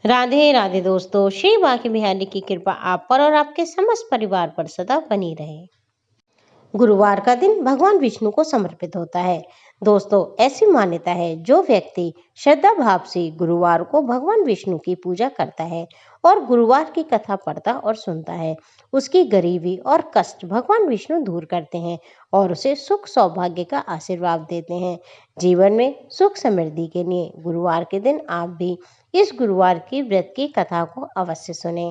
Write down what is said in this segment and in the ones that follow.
राधे राधे दोस्तों, श्री बांके बिहारी की कृपा आप पर और आपके समस्त परिवार पर सदा बनी रहे। गुरुवार का दिन भगवान विष्णु को समर्पित होता है। दोस्तों, ऐसी मान्यता है जो व्यक्ति श्रद्धा भाव से गुरुवार को भगवान विष्णु की पूजा करता है और गुरुवार की कथा पढ़ता और सुनता है, उसकी गरीबी और कष्ट भगवान विष्णु दूर करते हैं और उसे सुख सौभाग्य का आशीर्वाद देते हैं। जीवन में सुख समृद्धि के लिए गुरुवार के दिन आप भी इस गुरुवार की व्रत की कथा को अवश्य सुने।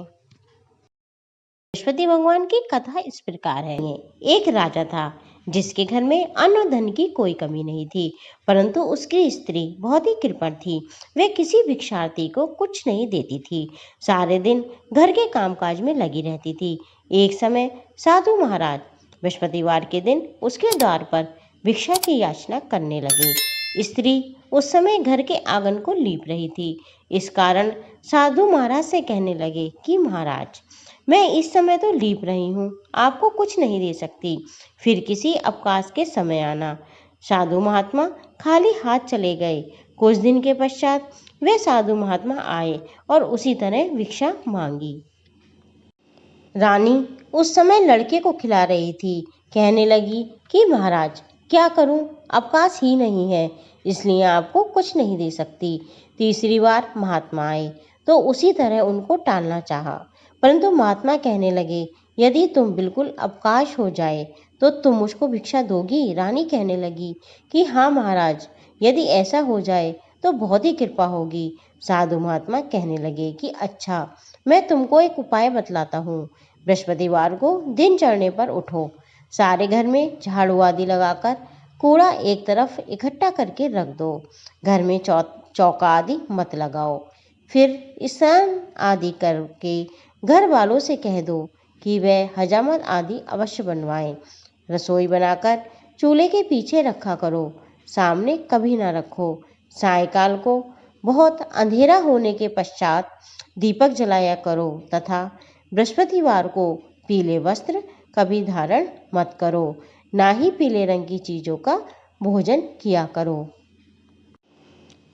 बृहस्पति भगवान की कथा इस प्रकार है। एक राजा था जिसके घर में अन्न और धन की कोई कमी नहीं थी, परंतु उसकी स्त्री बहुत ही कृपण थी। वे किसी भिक्षार्थी को कुछ नहीं देती थी, सारे दिन घर के कामकाज में लगी रहती थी। एक समय साधु महाराज बृहस्पतिवार के दिन उसके द्वार पर भिक्षा की याचना करने लगे। स्त्री उस समय घर के आंगन को लीप रही थी। इस कारण साधु महाराज से कहने लगे कि महाराज, मैं इस समय तो लीप रही हूँ, आपको कुछ नहीं दे सकती, फिर किसी अवकाश के समय आना। साधु महात्मा खाली हाथ चले गए। कुछ दिन के पश्चात वे साधु महात्मा आए और उसी तरह भिक्षा मांगी। रानी उस समय लड़के को खिला रही थी। कहने लगी कि महाराज, क्या करूं, अवकाश ही नहीं है, इसलिए आपको कुछ नहीं दे सकती। तीसरी बार महात्मा आए तो उसी तरह उनको टालना चाहा, परंतु महात्मा कहने लगे, यदि तुम बिल्कुल अवकाश हो जाए तो तुम मुझको भिक्षा दोगी। रानी कहने लगी कि हाँ महाराज, यदि ऐसा हो जाए तो बहुत ही कृपा होगी। साधु महात्मा कहने लगे कि अच्छा, मैं तुमको एक उपाय बतलाता हूँ। बृहस्पतिवार को दिन चढ़ने पर उठो, सारे घर में झाड़ू आदि लगाकर कूड़ा एक तरफ इकट्ठा करके रख दो। घर में चौका आदि मत लगाओ। फिर स्नान आदि करके घर वालों से कह दो कि वह हजामत आदि अवश्य बनवाएं। रसोई बनाकर चूल्हे के पीछे रखा करो, सामने कभी ना रखो। सायंकाल को बहुत अंधेरा होने के पश्चात दीपक जलाया करो तथा बृहस्पतिवार को पीले वस्त्र कभी धारण मत करो, ना ही पीले रंग की चीज़ों का भोजन किया करो।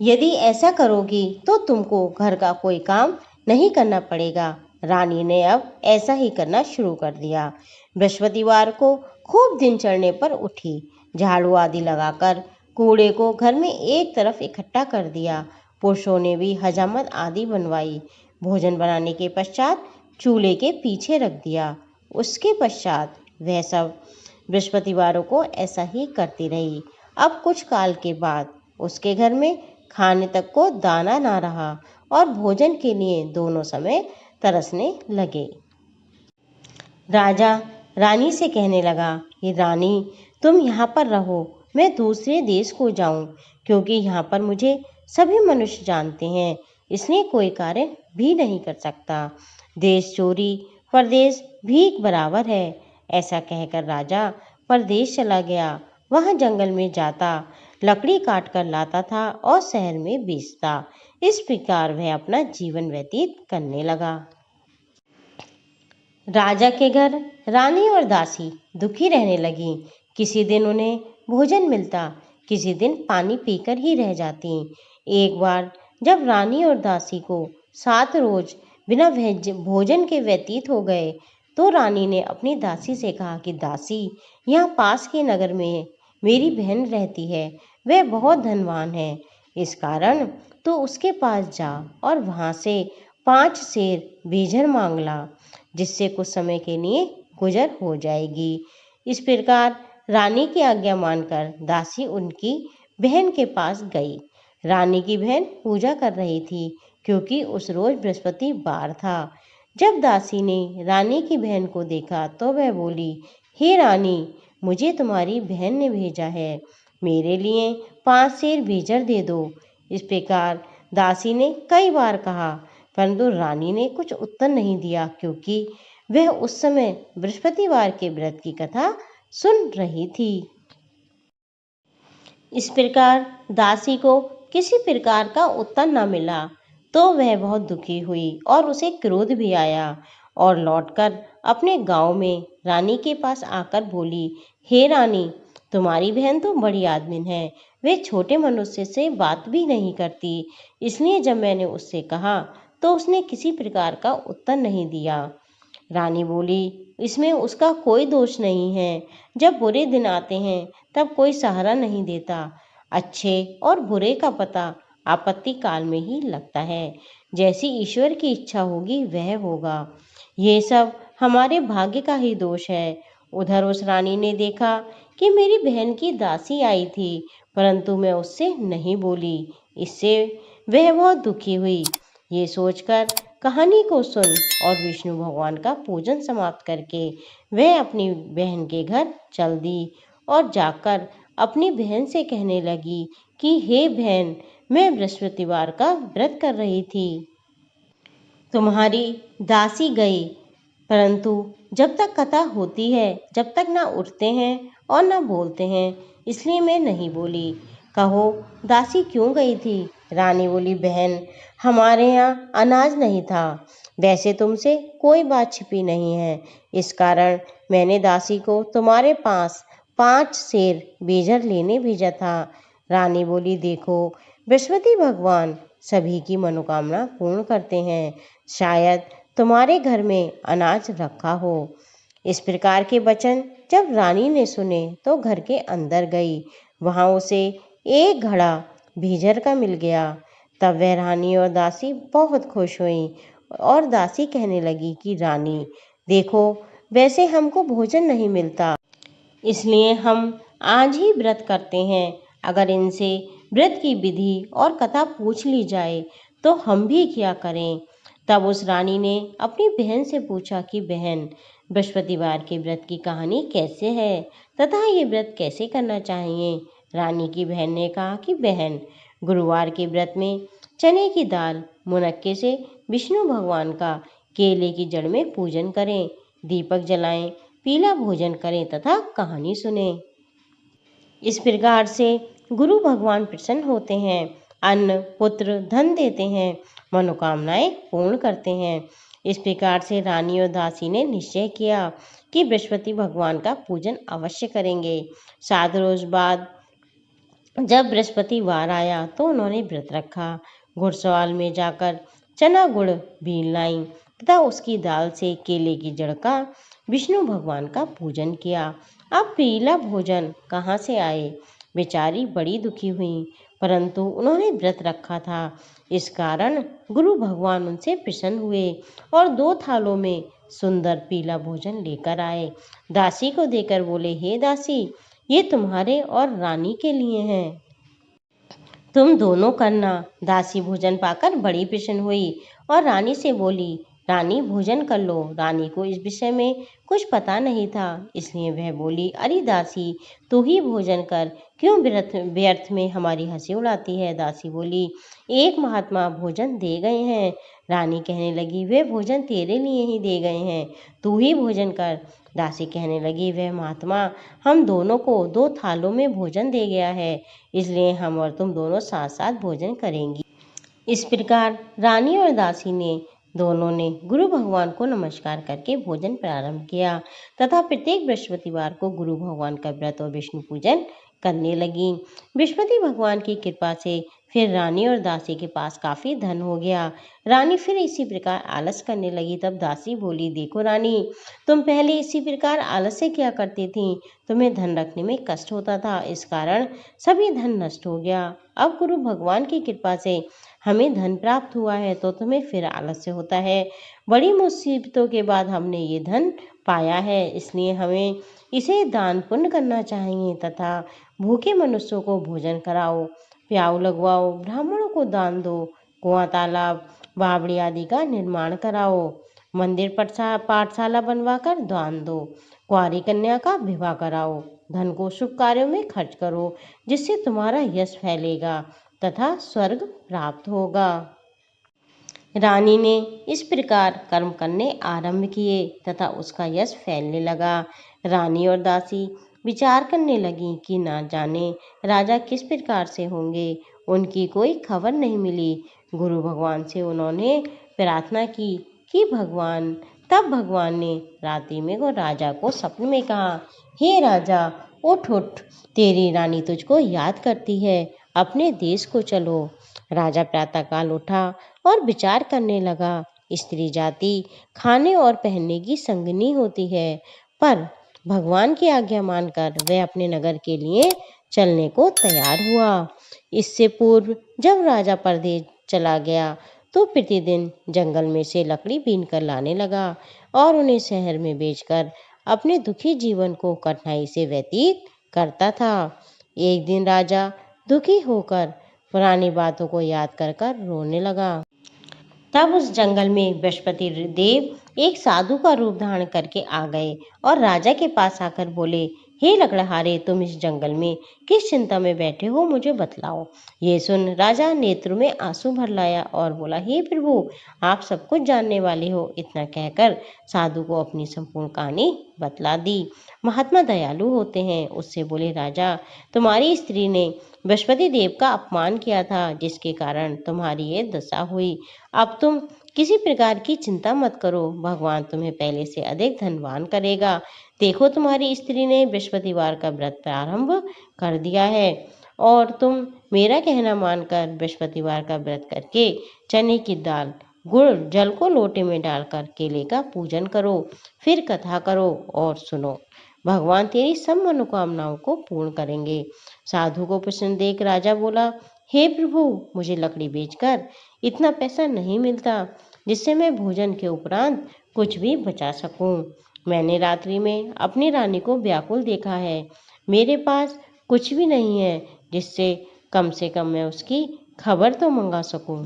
यदि ऐसा करोगी तो तुमको घर का कोई काम नहीं करना पड़ेगा। रानी ने अब ऐसा ही करना शुरू कर दिया। बृहस्पतिवार को खूब दिन चढ़ने पर उठी, झाड़ू आदि लगाकर कूड़े को घर में एक तरफ इकट्ठा कर दिया। पुरुषों ने भी हजामत आदि बनवाई। भोजन बनाने के पश्चात चूल्हे के पीछे रख दिया। उसके पश्चात वह सब बृहस्पतिवारों को ऐसा ही करती रही। अब कुछ काल के बाद उसके घर में खाने तक को दाना ना रहा और भोजन के लिए दोनों समय तरसने लगे। राजा रानी से कहने लगा कि रानी, तुम यहाँ पर रहो, मैं दूसरे देश को जाऊं, क्योंकि यहाँ पर मुझे सभी मनुष्य जानते हैं, इसलिए कोई कार्य भी नहीं कर सकता। देश चोरी परदेश भीख बराबर है। ऐसा कहकर राजा परदेश चला गया। वह जंगल में जाता, लकड़ी काट कर लाता था और शहर में बेचता। इस प्रकार वह अपना जीवन व्यतीत करने लगा। राजा के घर रानी और दासी दुखी रहने लगी। किसी दिन उन्हें भोजन मिलता, किसी दिन पानी पीकर ही रह जाती। एक बार जब रानी और दासी को 7 रोज बिना भोजन के व्यतीत हो गए तो रानी ने अपनी दासी से कहा कि दासी, यहाँ पास के नगर में मेरी बहन रहती है, वह बहुत धनवान है, इस कारण तो उसके पास जा और वहाँ से 5 सेर बीजर मांग ला, जिससे कुछ समय के लिए गुजर हो जाएगी। इस प्रकार रानी की आज्ञा मानकर दासी उनकी बहन के पास गई। रानी की बहन पूजा कर रही थी, क्योंकि उस रोज बृहस्पतिवार था। जब दासी ने रानी की बहन को देखा तो वह बोली, हे रानी, मुझे तुम्हारी बहन ने भेजा है, मेरे लिए 5 सेर बीजर दे दो। इस प्रकार दासी ने कई बार कहा, परंतु रानी ने कुछ उत्तर नहीं दिया, क्योंकि वह उस समय बृहस्पतिवार के व्रत की कथा सुन रही थी। इस प्रकार दासी को किसी प्रकार का उत्तर न मिला तो वह बहुत दुखी हुई और उसे क्रोध भी आया और लौटकर अपने गांव में रानी के पास आकर बोली, हे रानी, तुम्हारी बहन तो बड़ी आदमीन है, वे छोटे मनुष्य से बात भी नहीं करती, इसलिए जब मैंने उससे कहा तो उसने किसी प्रकार का उत्तर नहीं दिया। रानी बोली, इसमें उसका कोई दोष नहीं है। जब बुरे दिन आते हैं तब कोई सहारा नहीं देता। अच्छे और बुरे का पता आपत्ति काल में ही लगता है। जैसी ईश्वर की इच्छा होगी वह होगा। ये सब हमारे भाग्य का ही दोष है। उधर उस रानी ने देखा कि मेरी बहन की दासी आई थी, परंतु मैं उससे नहीं बोली। इससे वह बहुत दुखी हुई। ये सोचकर कहानी को सुन और विष्णु भगवान का पूजन समाप्त करके वह अपनी बहन के घर चल दी और जाकर अपनी बहन से कहने लगी कि हे बहन, मैं बृहस्पतिवार का व्रत कर रही थी। तुम्हारी दासी गई, परंतु जब तक कथा होती है जब तक ना उठते हैं और ना बोलते हैं, इसलिए मैं नहीं बोली। कहो दासी क्यों गई थी? रानी बोली, बहन, हमारे यहाँ अनाज नहीं था। वैसे तुमसे कोई बात छिपी नहीं है, इस कारण मैंने दासी को तुम्हारे पास 5 सेर बेजर लेने भेजा था। रानी बोली, देखो, बृहस्पति भगवान सभी की मनोकामना पूर्ण करते हैं। शायद तुम्हारे घर में अनाज रखा हो। इस प्रकार के वचन जब रानी ने सुने तो घर के अंदर गई। वहां उसे एक घड़ा भीजर का मिल गया। तब वह रानी और दासी बहुत खुश हुई और दासी कहने लगी कि रानी देखो, वैसे हमको भोजन नहीं मिलता, इसलिए हम आज ही व्रत करते हैं। अगर इनसे व्रत की विधि और कथा पूछ ली जाए तो हम भी क्या करें? तब उस रानी ने अपनी बहन से पूछा कि बहन, बृहस्पतिवार के व्रत की कहानी कैसे है तथा ये व्रत कैसे करना चाहिए? रानी की बहन ने कहा कि बहन, गुरुवार के व्रत में चने की दाल मुनक्के से विष्णु भगवान का केले की जड़ में पूजन करें, दीपक जलाएं, पीला भोजन करें तथा कहानी सुने। इस प्रकार से गुरु भगवान प्रसन्न होते हैं, अन्न पुत्र धन देते हैं, मनोकामनाएं पूर्ण करते हैं। इस प्रकार से रानी और दासी ने निश्चय किया कि बृहस्पति भगवान का पूजन अवश्य करेंगे। 7 रोज बाद जब बृहस्पतिवार आया तो उन्होंने व्रत रखा। घुड़सवाल में जाकर चना गुड़ बीन लाई तथा उसकी दाल से केले की जड़ का विष्णु भगवान का पूजन किया। अब पीला भोजन कहाँ से आए? बेचारी बड़ी दुखी हुई, परंतु उन्होंने व्रत रखा था। इस कारण गुरु भगवान उनसे प्रसन्न हुए और 2 थालों में सुंदर पीला भोजन लेकर आए। दासी को देकर बोले, हे दासी, ये तुम्हारे और रानी के लिए हैं, तुम दोनों करना। दासी भोजन पाकर बड़ी प्रसन्न हुई और रानी से बोली, रानी भोजन कर लो। रानी को इस विषय में कुछ पता नहीं था, इसलिए वह बोली, अरे दासी, तू ही भोजन कर, क्यों व्यर्थ में हमारी हंसी उड़ाती है? दासी बोली, एक महात्मा भोजन दे गए हैं। रानी कहने लगी, वे भोजन तेरे लिए ही दे गए हैं, तू ही भोजन कर। दासी कहने लगी, वह महात्मा हम दोनों को 2 थालों में भोजन दे गया है, इसलिए हम और तुम दोनों साथ साथ भोजन करेंगी। इस प्रकार रानी और दासी ने दोनों ने गुरु भगवान को नमस्कार करके भोजन प्रारंभ किया तथा प्रत्येक बृहस्पतिवार को गुरु भगवान का व्रत और विष्णु पूजन करने लगी। बृहस्पति भगवान की कृपा से फिर रानी और दासी के पास काफी धन हो गया। रानी फिर इसी प्रकार आलस करने लगी। तब दासी बोली, देखो रानी, तुम पहले इसी प्रकार आलस से क्या करती थी? तुम्हें धन रखने में कष्ट होता था, इस कारण सभी धन नष्ट हो गया। अब गुरु भगवान की कृपा से हमें धन प्राप्त हुआ है तो तुम्हें फिर आलस्य होता है। बड़ी मुसीबतों के बाद हमने ये धन पाया है, इसलिए हमें इसे दान पुण्य करना चाहिए तथा भूखे मनुष्यों को भोजन कराओ, प्याऊ लगवाओ, ब्राह्मणों को दान दो, कुआं तालाब बावड़ी आदि का निर्माण कराओ, मंदिर पाठशाला बनवाकर दान दो, कुंवारी कन्या का विवाह कराओ, धन को शुभ कार्यों में खर्च करो, जिससे तुम्हारा यश फैलेगा तथा स्वर्ग प्राप्त होगा। रानी ने इस प्रकार कर्म करने आरंभ किए तथा उसका यश फैलने लगा। रानी और दासी विचार करने लगी कि ना जाने राजा किस प्रकार से होंगे, उनकी कोई खबर नहीं मिली। गुरु भगवान से उन्होंने प्रार्थना की कि भगवान तब भगवान ने रात्रि में को राजा को सपने में कहा, हे राजा, उठ उठ, तेरी रानी तुझको याद करती है, अपने देश को चलो। राजा प्रातःकाल उठा और विचार करने लगा। स्त्री जाति खाने और पहनने की संगनी होती है, पर भगवान की आज्ञा मानकर वह अपने नगर के लिए चलने को तैयार हुआ। इससे पूर्व जब राजा परदेश चला गया तो प्रतिदिन जंगल में से लकड़ी बीन कर लाने लगा और उन्हें शहर में बेचकर अपने दुखी जीवन को कठिनाई से व्यतीत करता था। एक दिन राजा दुखी होकर पुरानी बातों को याद कर कर रोने लगा। तब उस जंगल में बृहस्पति देव एक साधु का रूप धारण करके आ गए और राजा के पास आकर बोले, हे लकड़हारे, तुम इस जंगल में किस चिंता में बैठे हो, मुझे बतलाओ। ये सुन राजा नेत्र में आंसू भर लाया और बोला, हे प्रभु, आप सब कुछ जानने वाले हो। इतना कहकर साधु को अपनी संपूर्ण कहानी बतला दी। महात्मा दयालु होते हैं। उससे बोले, राजा, तुम्हारी स्त्री ने बृहस्पति देव का अपमान किया था, जिसके कारण तुम्हारी ये दशा हुई। अब तुम किसी प्रकार की चिंता मत करो, भगवान तुम्हें पहले से अधिक धनवान करेगा। देखो, तुम्हारी स्त्री ने बृहस्पतिवार का व्रत प्रारंभ कर दिया है और तुम मेरा कहना मानकर बृहस्पतिवार का व्रत करके चने की दाल, गुड़, जल को लोटे में डालकर केले का पूजन करो, फिर कथा करो और सुनो। भगवान तेरी सब मनोकामनाओं को पूर्ण करेंगे। साधु को प्रसन्न देख राजा बोला, हे प्रभु, मुझे लकड़ी बेचकर इतना पैसा नहीं मिलता जिससे मैं भोजन के उपरांत कुछ भी बचा सकूं। मैंने रात्रि में अपनी रानी को व्याकुल देखा है। मेरे पास कुछ भी नहीं है जिससे कम से कम मैं उसकी खबर तो मंगा सकूं।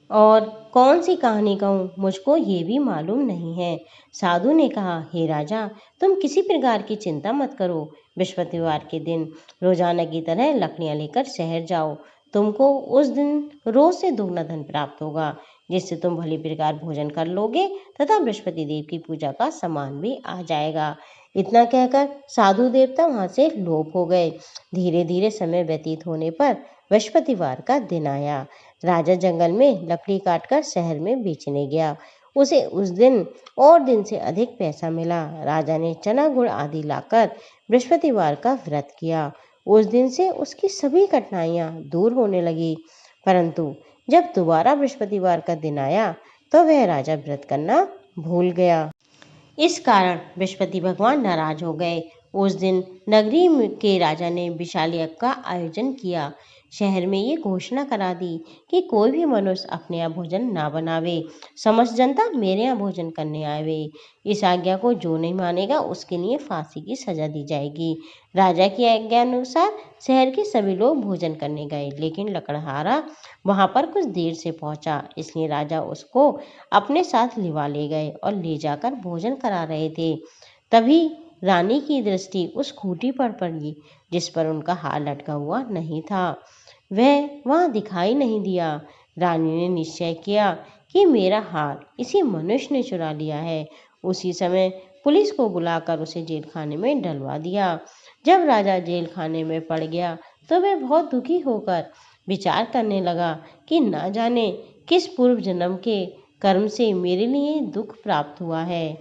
और कौन सी कहानी कहूँ, मुझको ये भी मालूम नहीं है। साधु ने कहा, हे राजा, तुम किसी प्रकार की चिंता मत करो। बृहस्पतिवार के दिन रोजाना की तरह लकड़ियाँ लेकर शहर जाओ। तुमको उस दिन रोज से दोगुना धन प्राप्त होगा, जिससे तुम भली प्रकार भोजन कर लोगे तथा बृहस्पति देव की पूजा का सामान भी आ जाएगा। इतना कहकर साधु देवता वहां से लोप हो गए। धीरे धीरे समय व्यतीत होने पर बृहस्पतिवार का दिन आया। राजा जंगल में लकड़ी काटकर शहर में बेचने गया। उसे उस दिन और दिन से अधिक पैसा मिला। राजा ने चना गुड़ आदि लाकर बृहस्पतिवार का व्रत किया। उस दिन से उसकी सभी कठिनाइयां दूर होने लगी। परंतु जब दोबारा बृहस्पतिवार का दिन आया तो वह राजा व्रत करना भूल गया। इस कारण बृहस्पति भगवान नाराज हो गए। उस दिन नगरी के राजा ने विशाल यज्ञ का आयोजन किया। शहर में ये घोषणा करा दी कि कोई भी मनुष्य अपने यहाँ भोजन ना बनावे, समस्त जनता मेरे यहाँ भोजन करने आवे। इस आज्ञा को जो नहीं मानेगा उसके लिए फांसी की सजा दी जाएगी। राजा की आज्ञा अनुसार शहर के सभी लोग भोजन करने गए, लेकिन लकड़हारा वहां पर कुछ देर से पहुंचा, इसलिए राजा उसको अपने साथ लिवा ले गए और ले जाकर भोजन करा रहे थे। तभी रानी की दृष्टि उस खूंटी पर पड़ी जिस पर उनका हार लटका हुआ नहीं था। वह वहां दिखाई नहीं दिया। रानी ने निश्चय किया कि मेरा हार इसी मनुष्य ने चुरा लिया है। उसी समय पुलिस को बुलाकर उसे जेल खाने में डलवा दिया। जब राजा जेल खाने में पड़ गया तो वह बहुत दुखी होकर विचार करने लगा कि न जाने किस पूर्व जन्म के कर्म से मेरे लिए दुख प्राप्त हुआ है,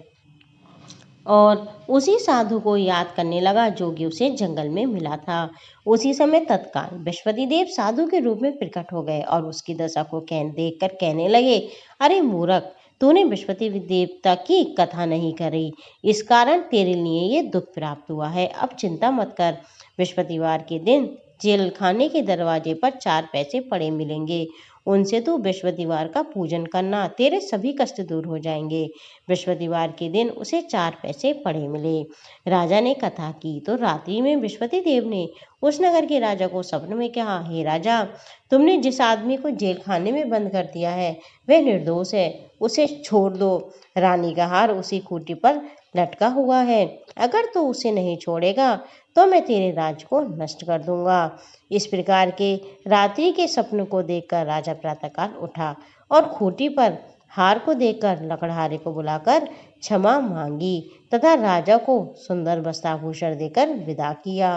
और उसी साधु को याद करने लगा जो कि उसे जंगल में मिला था। उसी समय तत्काल बृहस्पति देव साधु के रूप में प्रकट हो गए और उसकी दशा को देखकर कहने लगे, अरे मूर्ख, तूने बृहस्पति देवता की कथा नहीं करी, इस कारण तेरे लिए ये दुख प्राप्त हुआ है। अब चिंता मत कर, बृहस्पतिवार के दिन जेल खाने के दरवाजे पर 4 पैसे पड़े मिलेंगे, उनसे तू बृहस्पतिवार का पूजन करना, तेरे सभी कष्ट दूर हो जाएंगे। बृहस्पतिवार के दिन उसे 4 पैसे पड़े मिले। राजा ने कथा की तो रात्रि में बृहस्पति देव ने उस नगर के राजा को स्वप्न में कहा, हे राजा, तुमने जिस आदमी को जेल खाने में बंद कर दिया है वह निर्दोष है, उसे छोड़ दो। रानी का हार उसी खूंटी पर लटका हुआ है, अगर तू उसे नहीं छोड़ेगा तो मैं तेरे राज्य को नष्ट कर दूंगा। इस प्रकार के रात्रि के सपने को देखकर राजा प्रातःकाल उठा और खूंटी पर हार को देखकर लकड़हारे को बुलाकर क्षमा मांगी तथा राजा को सुंदर वस्त्राभूषण देकर विदा किया।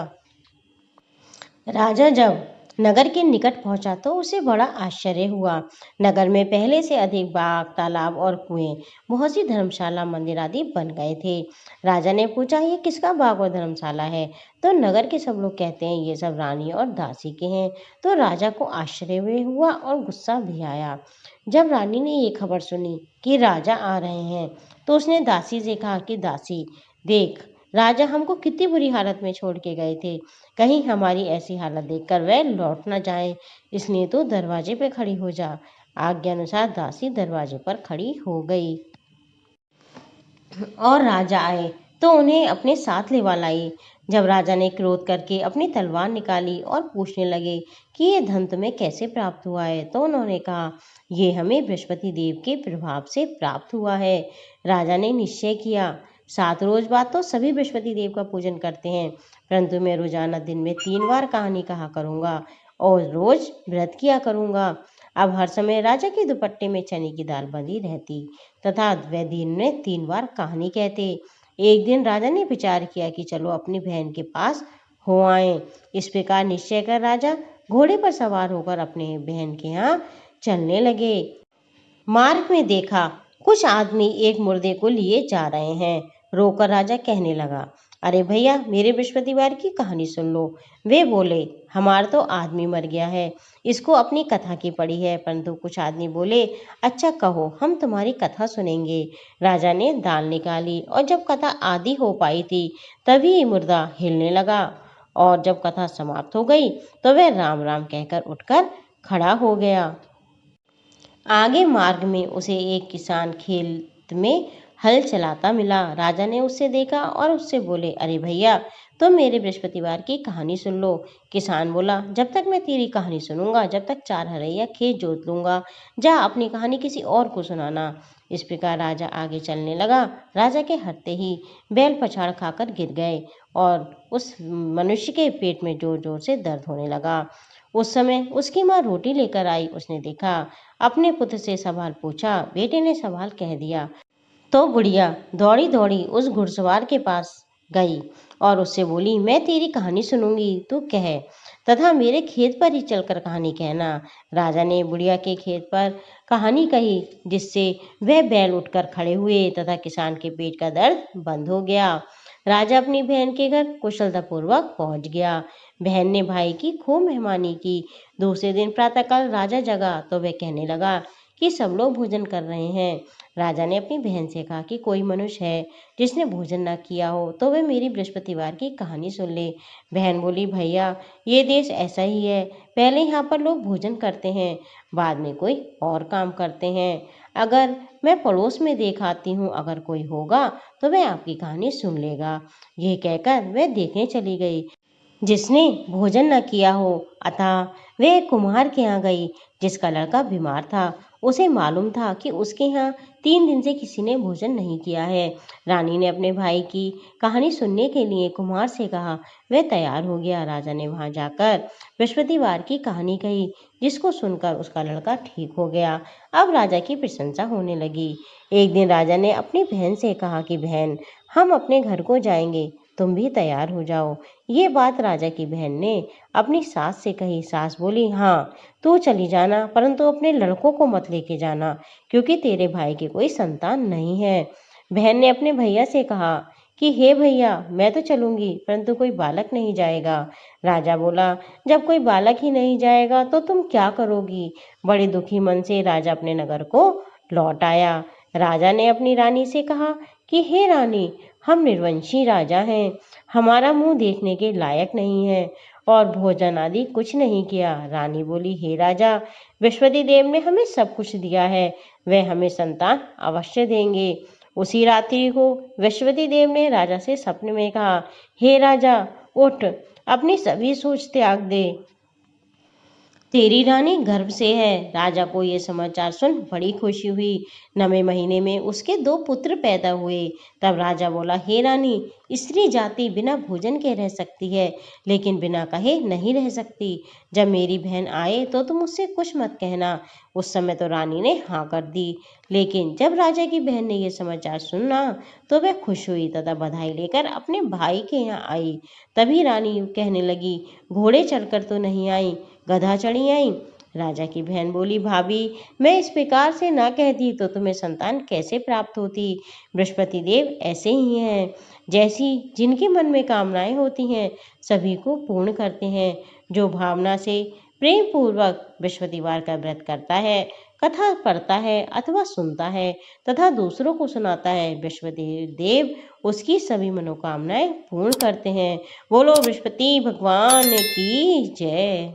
राजा जब नगर के निकट पहुंचा तो उसे बड़ा आश्चर्य हुआ। नगर में पहले से अधिक बाग, तालाब और कुएं, बहुत सी धर्मशाला, मंदिर आदि बन गए थे। राजा ने पूछा, ये किसका बाग और धर्मशाला है? तो नगर के सब लोग कहते हैं, ये सब रानी और दासी के हैं। तो राजा को आश्चर्य भी हुआ और गुस्सा भी आया। जब रानी ने ये खबर सुनी कि राजा आ रहे हैं, तो उसने दासी से कहा कि दासी, देख, राजा हमको कितनी बुरी हालत में छोड़ के गए थे। कहीं हमारी ऐसी हालत देखकर वह लौट न जाए, इसलिए तो दरवाजे पे खड़ी हो जा। आज्ञा अनुसार दासी दरवाजे पर खड़ी हो गई और राजा आए तो उन्हें अपने साथ लेवा लाई। जब राजा ने क्रोध करके अपनी तलवार निकाली और पूछने लगे कि ये धन तुम्हें कैसे प्राप्त हुआ है, तो उन्होंने कहा, ये हमें बृहस्पति देव के प्रभाव से प्राप्त हुआ है। राजा ने निश्चय किया, 7 रोज बाद तो सभी बृहस्पति देव का पूजन करते हैं, परंतु मैं रोजाना दिन में 3 बार कहानी कहा करूंगा और रोज व्रत किया करूंगा। अब हर समय राजा के दुपट्टे में चने की दाल बंधी रहती तथा वह दिन में 3 बार कहानी कहते। एक दिन राजा ने विचार किया कि चलो अपनी बहन के पास हो आए। इस प्रकार निश्चय कर राजा घोड़े पर सवार होकर अपने बहन के यहाँ चलने लगे। मार्ग में देखा, कुछ आदमी एक मुर्दे को लिए जा रहे हैं। रोकर राजा कहने लगा, अरे भैया, मेरे बृहस्पतिवार की कहानी सुन लो। वे बोले, हमारा तो आदमी मर गया है, इसको अपनी कथा की पड़ी है। परंतु कुछ आदमी बोले, अच्छा कहो, हम तुम्हारी कथा सुनेंगे। राजा ने दाल निकाली और जब कथा आधी हो पाई थी, तभी मुर्दा हिलने लगा और जब कथा समाप्त हो गई तो वह राम राम कहकर उठकर खड़ा हो गया। आगे मार्ग में उसे एक किसान खेत में हल चलाता मिला। राजा ने उससे देखा और उससे बोले, अरे भैया, तुम मेरे बृहस्पतिवार की कहानी सुन लो। किसान बोला, जब तक मैं तेरी कहानी सुनूंगा, जब तक 4 हरैया खेत जोत लूंगा। जा अपनी कहानी किसी और को सुनाना। इस प्रकार राजा आगे चलने लगा। राजा के हटते ही बैल पछाड़ खाकर गिर गए और उस मनुष्य के पेट में जोर जोर से दर्द होने लगा। उस समय उसकी माँ रोटी लेकर आई। उसने देखा, अपने पुत्र से सवाल पूछा। बेटे ने सवाल कह दिया तो बुढ़िया दौड़ी दौड़ी उस घुड़सवार के पास गई और उससे बोली, मैं तेरी कहानी सुनूंगी, तू कह, तथा मेरे खेत पर ही चलकर कहानी कहना। राजा ने बुढ़िया के खेत पर कहानी कही, जिससे वह बैल उठकर खड़े हुए तथा किसान के पेट का दर्द बंद हो गया। राजा अपनी बहन के घर कुशलतापूर्वक पहुंच गया। बहन ने भाई की खूब मेहमानी की। दूसरे दिन प्रातःकाल राजा जगा तो वह कहने लगा कि सब लोग भोजन कर रहे हैं। राजा ने अपनी बहन से कहा कि कोई मनुष्य है जिसने भोजन न किया हो तो वह मेरी बृहस्पतिवार की कहानी सुन ले। बहन बोली, भैया, ये देश ऐसा ही है, पहले यहाँ पर लोग भोजन करते हैं, बाद में कोई और काम करते हैं। अगर मैं पड़ोस में देख आती हूँ, अगर कोई होगा तो वह आपकी कहानी सुन लेगा। ये कहकर वह देखने चली गई। जिसने भोजन न किया हो, अतः वह कुम्हार के यहाँ गई जिसका लड़का बीमार था। उसे मालूम था कि उसके यहाँ 3 दिन से किसी ने भोजन नहीं किया है। रानी ने अपने भाई की कहानी सुनने के लिए कुम्हार से कहा। वह तैयार हो गया। राजा ने वहां जाकर बृहस्पतिवार की कहानी कही, जिसको सुनकर उसका लड़का ठीक हो गया। अब राजा की प्रशंसा होने लगी। एक दिन राजा ने अपनी बहन से कहा कि बहन, हम अपने घर को जाएंगे, तुम भी तैयार हो जाओ। ये बात राजा की बहन ने अपनी सास से कही। सास बोली, हाँ, तू चली जाना, परंतु अपने लड़कों को मत लेके जाना, क्योंकि तेरे भाई की कोई संतान नहीं है। बहन ने अपने भैया से कहा कि हे भैया, मैं तो चलूंगी, परंतु कोई बालक नहीं जाएगा। राजा बोला, जब कोई बालक ही नहीं जाएगा तो तुम क्या करोगी? बड़े दुखी मन से राजा अपने नगर को लौट आया। राजा ने अपनी रानी से कहा कि हे रानी, हम निर्वंशी राजा हैं, हमारा मुंह देखने के लायक नहीं है और भोजन आदि कुछ नहीं किया। रानी बोली, हे राजा, बृहस्पति देव ने हमें सब कुछ दिया है, वह हमें संतान अवश्य देंगे। उसी रात्रि को बृहस्पति देव ने राजा से सपने में कहा, हे राजा, उठ, अपनी सभी सोच त्याग दे, तेरी रानी गर्भ से है। राजा को ये समाचार सुन बड़ी खुशी हुई। 9वें महीने में उसके 2 पुत्र पैदा हुए। तब राजा बोला, हे रानी, स्त्री जाति बिना भोजन के रह सकती है, लेकिन बिना कहे नहीं रह सकती। जब मेरी बहन आए तो तुम उससे कुछ मत कहना। उस समय तो रानी ने हाँ कर दी, लेकिन जब राजा की बहन ने यह समाचार सुना तो वह खुश हुई तथा बधाई लेकर अपने भाई के यहाँ आई। तभी रानी कहने लगी, घोड़े चढ़कर तो नहीं आई, गधा चढ़ी आई। राजा की बहन बोली, भाभी, मैं इस प्रकार से ना कहती तो तुम्हें संतान कैसे प्राप्त होती। बृहस्पति देव ऐसे ही हैं, जैसी जिनके मन में कामनाएं होती हैं सभी को पूर्ण करते हैं। जो भावना से प्रेम पूर्वक बृहस्पतिवार का व्रत करता है, कथा पढ़ता है अथवा सुनता है तथा दूसरों को सुनाता है, बृहस्पति देव उसकी सभी मनोकामनाएं पूर्ण करते हैं। बोलो बृहस्पति भगवान की जय।